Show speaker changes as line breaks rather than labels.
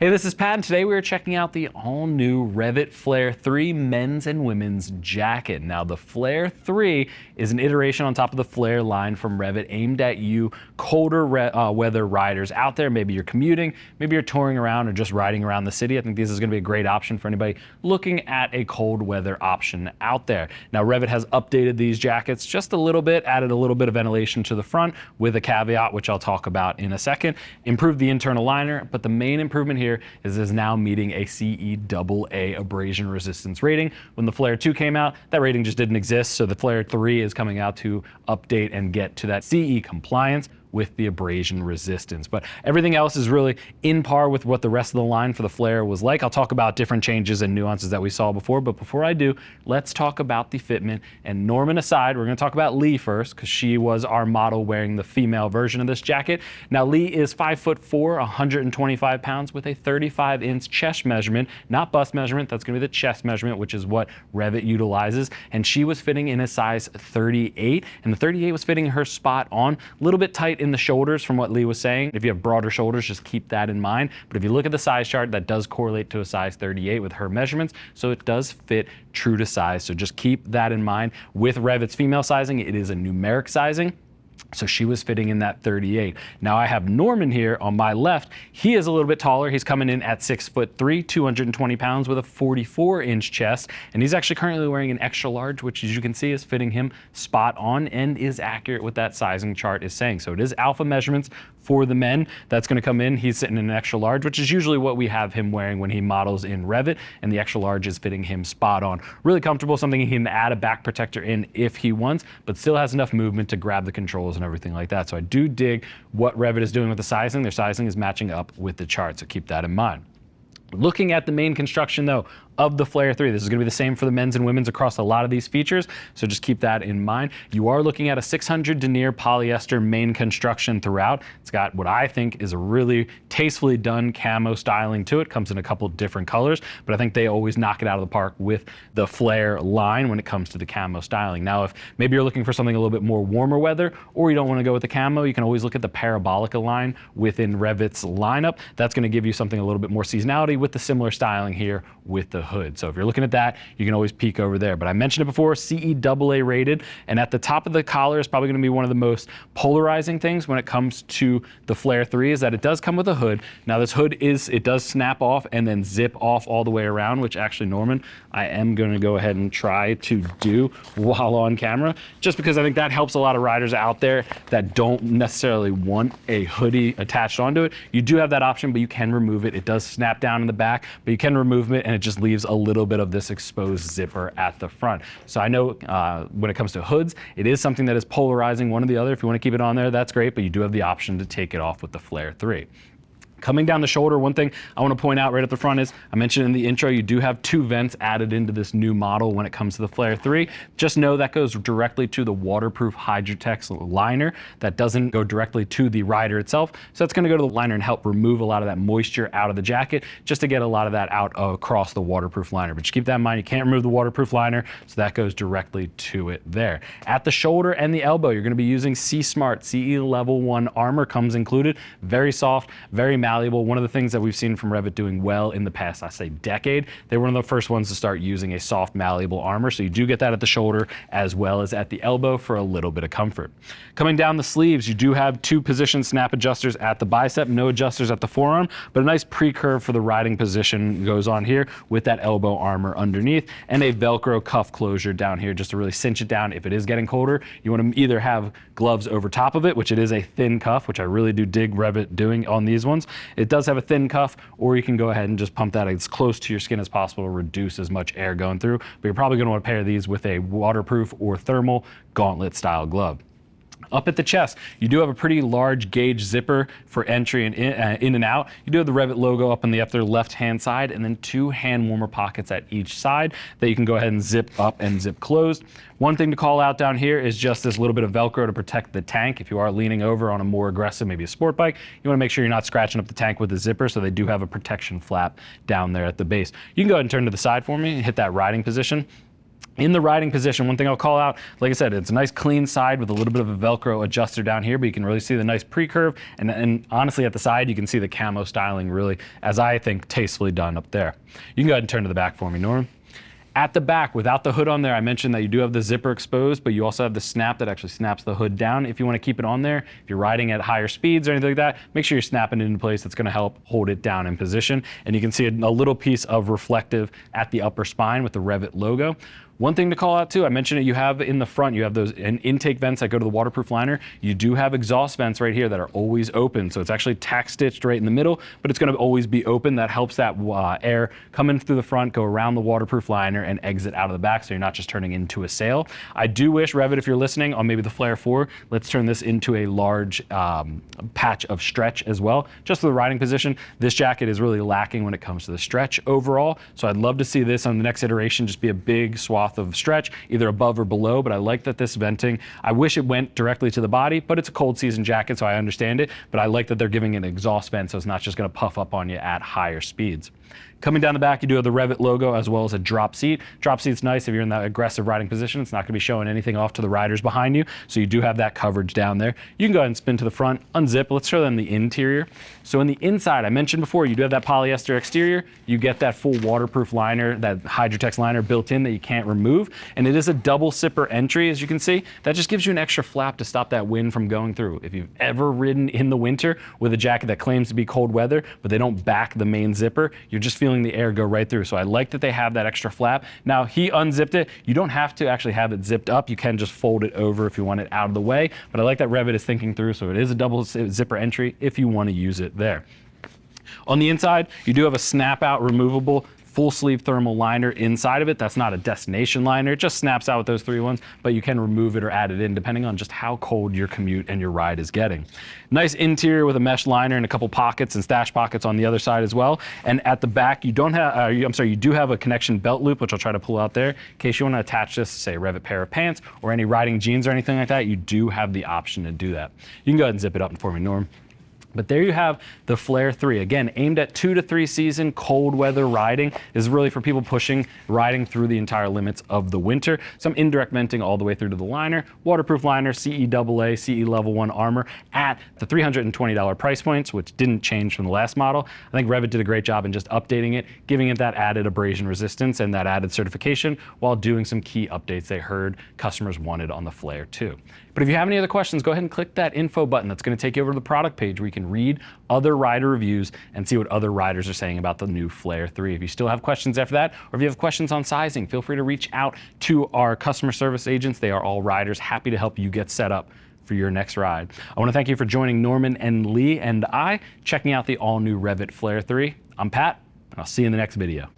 Hey, this is Pat, and today we are checking out the all-new REV'IT Flare 3 men's and women's jacket. Now, the Flare 3 is an iteration on top of the Flare line from REV'IT aimed at you colder weather riders out there. Maybe you're commuting, maybe you're touring around or just riding around the city. I think this is going to be a great option for anybody looking at a cold weather option out there. Now, REV'IT has updated these jackets just a little bit, added a little bit of ventilation to the front with a caveat, which I'll talk about in a second, improved the internal liner, but the main improvement here is now meeting a CE abrasion resistance rating. When the Flare 2 came out, that rating just didn't exist, so the Flare 3 is coming out to update and get to that CE compliance with the abrasion resistance. But everything else is really in par with what the rest of the line for the Flare was like. I'll talk about different changes and nuances that we saw before, but before I do, let's talk about the fitment. And Norman aside, we're gonna talk about Lee first, because she was our model wearing the female version of this jacket. Now, Lee is 5'4", 125 pounds with a 35-inch chest measurement, not bust measurement, that's gonna be the chest measurement, which is what REV'IT utilizes. And she was fitting in a size 38, and the 38 was fitting her spot on, a little bit tight in the shoulders from what Lee was saying. If you have broader shoulders, just keep that in mind. But if you look at the size chart, that does correlate to a size 38 with her measurements, so it does fit true to size. So just keep that in mind. With REV'IT's female sizing, it is a numeric sizing, so she was fitting in that 38. Now I have Norman here on my left. He is a little bit taller. He's coming in at 6'3", 220 pounds with a 44-inch chest. And he's actually currently wearing an extra large, which as you can see is fitting him spot on and is accurate with that sizing chart is saying. So it is alpha measurements for the men. That's gonna come in. He's sitting in an extra large, which is usually what we have him wearing when he models in REV'IT, and the extra large is fitting him spot on. Really comfortable, something he can add a back protector in if he wants, but still has enough movement to grab the controls and everything like that. So I do dig what REV'IT is doing with the sizing. Their sizing is matching up with the chart, so keep that in mind. Looking at the main construction though of the Flare 3, this is going to be the same for the men's and women's across a lot of these features, so just keep that in mind. You are looking at a 600 denier polyester main construction throughout. It's got what I think is a really tastefully done camo styling to it. Comes in a couple different colors, but I think they always knock it out of the park with the Flare line when it comes to the camo styling. Now, if maybe you're looking for something a little bit more warmer weather, or you don't want to go with the camo, you can always look at the Parabolica line within REV'IT's lineup. That's going to give you something a little bit more seasonality with the similar styling here with the hood. So if you're looking at that, you can always peek over there. But I mentioned it before, CE rated, and at the top of the collar is probably going to be one of the most polarizing things when it comes to the Flare 3 is that it does come with a hood. Now this hood it does snap off and then zip off all the way around, which actually, Norman, I am going to go ahead and try to do while on camera, just because I think that helps a lot of riders out there that don't necessarily want a hoodie attached onto it. You do have that option, but you can remove it. It does snap down in the back, but you can remove it and it just leaves a little bit of this exposed zipper at the front. So I know when it comes to hoods, it is something that is polarizing one or the other. If you want to keep it on there, that's great, but you do have the option to take it off with the Flare 3. Coming down the shoulder, one thing I want to point out right at the front is, I mentioned in the intro, you do have 2 vents added into this new model when it comes to the Flare 3. Just know that goes directly to the waterproof hydratex liner. That doesn't go directly to the rider itself. So that's going to go to the liner and help remove a lot of that moisture out of the jacket, just to get a lot of that out across the waterproof liner. But just keep that in mind, you can't remove the waterproof liner, so that goes directly to it there. At the shoulder and the elbow, you're going to be using SEESMART CE Level 1 armor comes included. Very soft, very malleable. One of the things that we've seen from REV'IT doing well in the past, I say decade, they were one of the first ones to start using a soft malleable armor. So you do get that at the shoulder as well as at the elbow for a little bit of comfort. Coming down the sleeves, you do have 2 position snap adjusters at the bicep, no adjusters at the forearm, but a nice pre-curve for the riding position goes on here with that elbow armor underneath, and a Velcro cuff closure down here just to really cinch it down. If it is getting colder, you want to either have gloves over top of it, which it is a thin cuff, which I really do dig REV'IT doing on these ones. It does have a thin cuff, or you can go ahead and just pump that as close to your skin as possible to reduce as much air going through. But you're probably going to want to pair these with a waterproof or thermal gauntlet style glove. Up at the chest, you do have a pretty large gauge zipper for entry and in and out. You do have the REV'IT logo up on the upper left-hand side, and then 2 hand warmer pockets at each side that you can go ahead and zip up and zip closed. One thing to call out down here is just this little bit of Velcro to protect the tank. If you are leaning over on a more aggressive, maybe a sport bike, you want to make sure you're not scratching up the tank with the zipper, so they do have a protection flap down there at the base. You can go ahead and turn to the side for me and hit that riding position. In the riding position, one thing I'll call out, like I said, it's a nice clean side with a little bit of a Velcro adjuster down here, but you can really see the nice pre-curve. And honestly, at the side, you can see the camo styling really, as I think, tastefully done up there. You can go ahead and turn to the back for me, Norm. At the back, without the hood on there, I mentioned that you do have the zipper exposed, but you also have the snap that actually snaps the hood down if you want to keep it on there. If you're riding at higher speeds or anything like that, make sure you're snapping it into place. That's going to help hold it down in position. And you can see a little piece of reflective at the upper spine with the REV'IT logo. One thing to call out too, I mentioned it, you have in the front, you have those intake vents that go to the waterproof liner. You do have exhaust vents right here that are always open. So it's actually tack stitched right in the middle, but it's going to always be open. That helps that air come in through the front, go around the waterproof liner and exit out of the back. So you're not just turning into a sail. I do wish, REV'IT, if you're listening on maybe the Flare 4, let's turn this into a large patch of stretch as well. Just for the riding position, this jacket is really lacking when it comes to the stretch overall. So I'd love to see this on the next iteration, just be a big swath of stretch, either above or below, but I like that this venting, I wish it went directly to the body, but it's a cold season jacket, so I understand it, but I like that they're giving an exhaust vent so it's not just gonna puff up on you at higher speeds. Coming down the back, you do have the REV'IT logo as well as a drop seat. Drop seat's nice if you're in that aggressive riding position. It's not gonna be showing anything off to the riders behind you, so you do have that coverage down there. You can go ahead and spin to the front, unzip. Let's show them the interior. So in the inside, I mentioned before, you do have that polyester exterior. You get that full waterproof liner, that hydratex liner built in that you can't remove, and it is a double zipper entry, as you can see. That just gives you an extra flap to stop that wind from going through. If you've ever ridden in the winter with a jacket that claims to be cold weather, but they don't back the main zipper, you're just feeling the air go right through. So I like that they have that extra flap. Now he unzipped it. You don't have to actually have it zipped up. You can just fold it over if you want it out of the way, but I like that REV'IT is thinking through. So it is a double zipper entry if you want to use it there. On the inside, you do have a snap out removable full sleeve thermal liner inside of it. That's not a destination liner. It just snaps out with those 3 ones, but you can remove it or add it in depending on just how cold your commute and your ride is getting. Nice interior with a mesh liner and a couple pockets and stash pockets on the other side as well. And at the back, you don't have, you do have a connection belt loop, which I'll try to pull out there. In case you want to attach this to, say, a REV'IT pair of pants or any riding jeans or anything like that, you do have the option to do that. You can go ahead and zip it up for me, Norm. But there you have the Flare 3. Again, aimed at 2 to 3 season cold weather riding. This is really for people pushing, riding through the entire limits of the winter. Some indirect venting all the way through to the liner. Waterproof liner, CE CE Level 1 armor at the $320 price points, which didn't change from the last model. I think REV'IT did a great job in just updating it, giving it that added abrasion resistance and that added certification while doing some key updates they heard customers wanted on the Flare 2. But if you have any other questions, go ahead and click that info button. That's going to take you over to the product page where you can read other rider reviews and see what other riders are saying about the new Flare 3. If you still have questions after that, or if you have questions on sizing, feel free to reach out to our customer service agents. They are all riders, happy to help you get set up for your next ride. I want to thank you for joining Norman and Lee and I, checking out the all-new REV'IT Flare 3. I'm Pat, and I'll see you in the next video.